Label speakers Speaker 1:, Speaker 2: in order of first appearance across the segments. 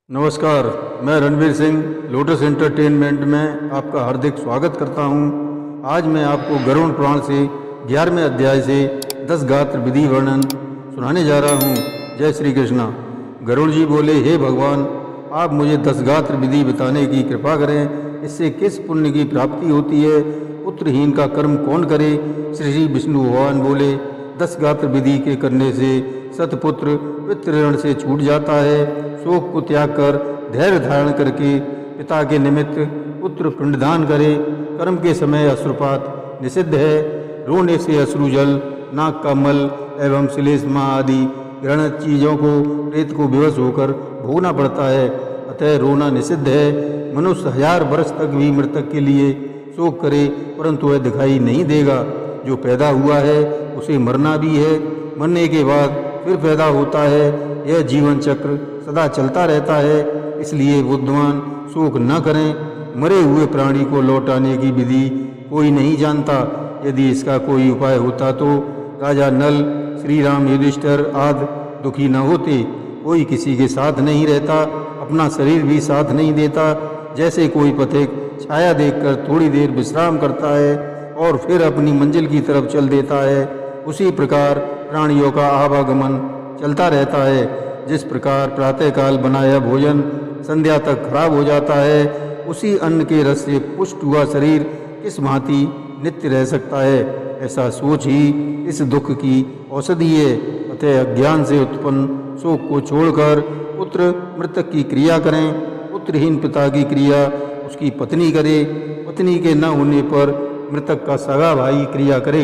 Speaker 1: नमस्कार, मैं Ranveer Singh lotus entertainment में आपका हार्दिक स्वागत करता हूं। आज मैं आपको गरुड़ पुराण से 11वें अध्याय से 10 गात्र विधि वर्णन सुनाने जा रहा हूं। जय श्री कृष्णा। गरुड़ जी बोले, हे भगवान, आप मुझे 10 गात्र विधि बताने की कृपा करें। इससे किस पुण्य की प्राप्ति होती है? पुत्रहीन का कर्म कौन करे? श्री विष्णु भगवान बोले, 10 गात्र विधि के करने से सतपुत्र पितृऋण से छूट जाता है। शोक को त्याग कर धैर्य धारण करके पिता के निमित्त पुत्र पिंडदान करे। कर्म के समय अश्रुपात निषिद्ध है। रोने से अश्रुजल, नाक का मल एवं श्लेष्मा आदि घृणित चीज़ों को प्रेत को विवश होकर भोगना पड़ता है, अतः रोना निषिद्ध है। मनुष्य 1000 वर्ष तक भी मृतक के लिए शोक करे, परंतु वह दिखाई नहीं देगा। जो पैदा हुआ है उसे मरना भी है, मरने के बाद फिर पैदा होता है। यह जीवन चक्र सदा चलता रहता है, इसलिए बुद्धिमान शोक न करें। मरे हुए प्राणी को लौटाने की विधि कोई नहीं जानता। यदि इसका कोई उपाय होता तो राजा नल, श्री राम, युधिष्ठिर आदि दुखी न होते। कोई किसी के साथ नहीं रहता, अपना शरीर भी साथ नहीं देता। जैसे कोई पथिक छाया देखकर थोड़ी देर विश्राम करता है और फिर अपनी मंजिल की तरफ चल देता है, उसी प्रकार प्राणियों का आवागमन चलता रहता है। जिस प्रकार प्रातःकाल बनाया भोजन संध्या तक खराब हो जाता है, उसी अन्न के रस से पुष्ट हुआ शरीर किस भांति नित्य रह सकता है? ऐसा सोच ही इस दुख की औषधि है। अतः अज्ञान से उत्पन्न शोक को छोड़कर पुत्र मृतक की क्रिया करें। पुत्रहीन पिता की क्रिया उसकी पत्नी करे। पत्नी के न होने पर मृतक का सगा भाई क्रिया करे।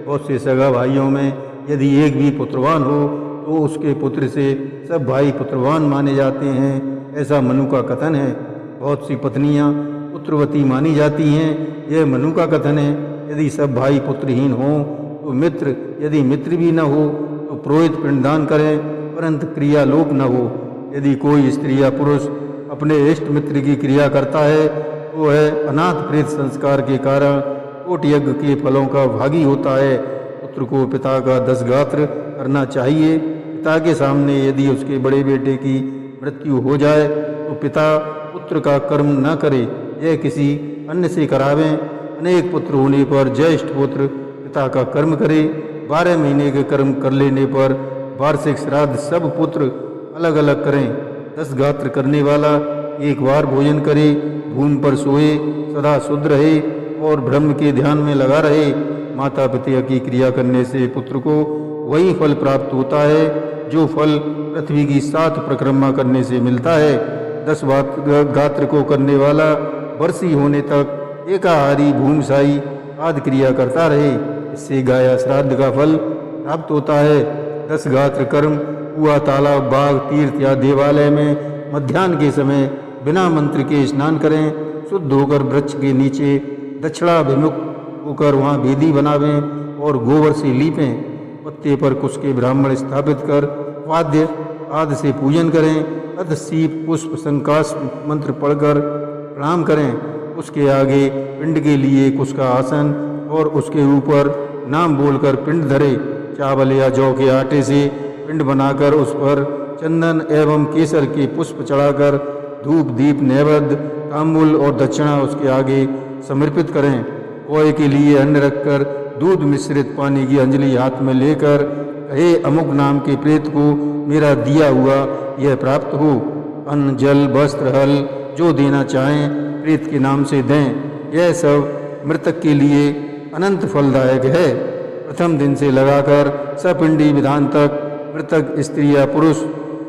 Speaker 1: बहुत से सगा भाइयों में यदि एक भी पुत्रवान हो तो उसके पुत्र से सब भाई पुत्रवान माने जाते हैं, ऐसा मनु का कथन है। बहुत सी पत्नियां पुत्रवती मानी जाती हैं, यह मनु का कथन है। यदि सब भाई पुत्रहीन हों तो मित्र, यदि मित्र भी न हो तो पुरोहित पिंडदान करें, परंतु क्रिया लोप न हो। यदि कोई स्त्री या पुरुष अपने इष्ट मित्र की क्रिया करता है तो वह अनाथ प्रेत संस्कार के कारण कोट यज्ञ के फलों का भागी होता है। पुत्र को पिता का 10 गात्र करना चाहिए। पिता के सामने यदि उसके बड़े बेटे की मृत्यु हो जाए तो पिता पुत्र का कर्म न करे, यह किसी अन्य से करावें। अनेक पुत्र होने पर ज्येष्ठ पुत्र पिता का कर्म करे। 12 महीने के कर्म कर लेने पर वार्षिक श्राद्ध सब पुत्र अलग अलग करें। 10 गात्र करने वाला एक बार भोजन करे, भूमि पर सोए, सदा शुद्ध रहे और ब्रह्म के ध्यान में लगा रहे। माता पिता की क्रिया करने से पुत्र को वही फल प्राप्त होता है जो फल पृथ्वी की 7 परिक्रमा करने से मिलता है। 10 गात्र को करने वाला वर्षी होने तक एकाहारी, भूमिशाई आदि क्रिया करता रहे, इससे गाया श्राद्ध का फल प्राप्त होता है। 10 गात्र कर्म कुआं, तालाब, बाग, तीर्थ या देवालय में मध्याह्न के समय बिना मंत्र के स्नान करें। शुद्ध होकर वृक्ष के नीचे दक्षिणाभिमुख होकर वहाँ वेदी बनावें और गोबर से लीपें। पत्ते पर कुश के ब्राह्मण स्थापित कर वाद्य आदि से पूजन करें। अध सीप, पुष्प, संकाश मंत्र पढ़कर प्रणाम करें। उसके आगे पिंड के लिए कुश का आसन और उसके ऊपर नाम बोलकर पिंड धरे। चावल या जौ के आटे से पिंड बनाकर उस पर चंदन एवं केसर के पुष्प चढ़ाकर धूप, दीप, नैवेद्य, तांबूल और दक्षिणा उसके आगे समर्पित करें। कोय के लिए अन्न रखकर दूध मिश्रित पानी की अंजलि हाथ में लेकर कहे, अमुक नाम के प्रेत को मेरा दिया हुआ यह प्राप्त हो। अन्न, जल, वस्त्र, हल जो देना चाहें प्रेत के नाम से दें। यह सब मृतक के लिए अनंत फलदायक है। प्रथम दिन से लगाकर सपिंडी विधान तक मृतक स्त्री या पुरुष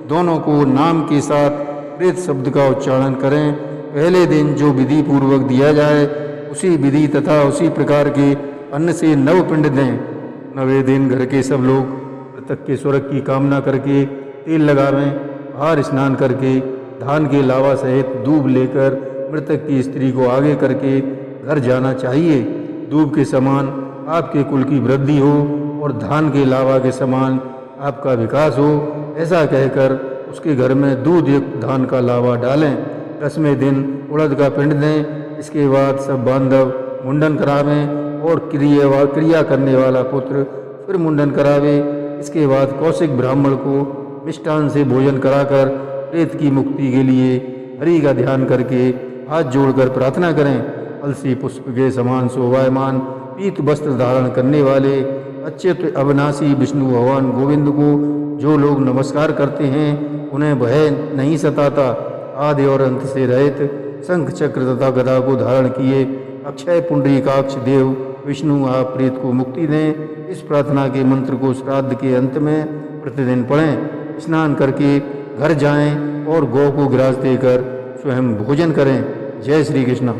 Speaker 1: दोनों को नाम के साथ प्रेत शब्द का उच्चारण करें। पहले दिन जो विधि पूर्वक दिया जाए उसी विधि तथा उसी प्रकार के अन्न से 9 पिंड दें। 9वें दिन घर के सब लोग मृतक के स्वर्ग की कामना करके तेल लगावें। बाहर स्नान करके धान के लावा सहित दूब लेकर मृतक की स्त्री को आगे करके घर जाना चाहिए। दूब के समान आपके कुल की वृद्धि हो और धान के लावा के समान आपका विकास हो, ऐसा कहकर उसके घर में दूध युक्त धान का लावा डालें। 10वें दिन उड़द का पिंड दें। इसके बाद सब बांधव मुंडन करावें और क्रिया करने वाला पुत्र फिर मुंडन करावे। इसके बाद कौशिक ब्राह्मण को मिष्टान से भोजन कराकर प्रेत की मुक्ति के लिए हरि का ध्यान करके हाथ जोड़कर प्रार्थना करें। अलसी पुष्प के समान शोभायमान पीत वस्त्र धारण करने वाले अच्युत अविनाशी विष्णु भगवान गोविंद को जो लोग नमस्कार करते हैं उन्हें भय नहीं सताता। आदि और अंत से रहित शंख चक्र तथा गदा को धारण किए अक्षय पुंडरीकाक्ष देव विष्णु आप प्रेत को मुक्ति दें। इस प्रार्थना के मंत्र को श्राद्ध के अंत में प्रतिदिन पढ़ें। स्नान करके घर जाएं और गौ को ग्रास देकर स्वयं भोजन करें। जय श्री कृष्ण।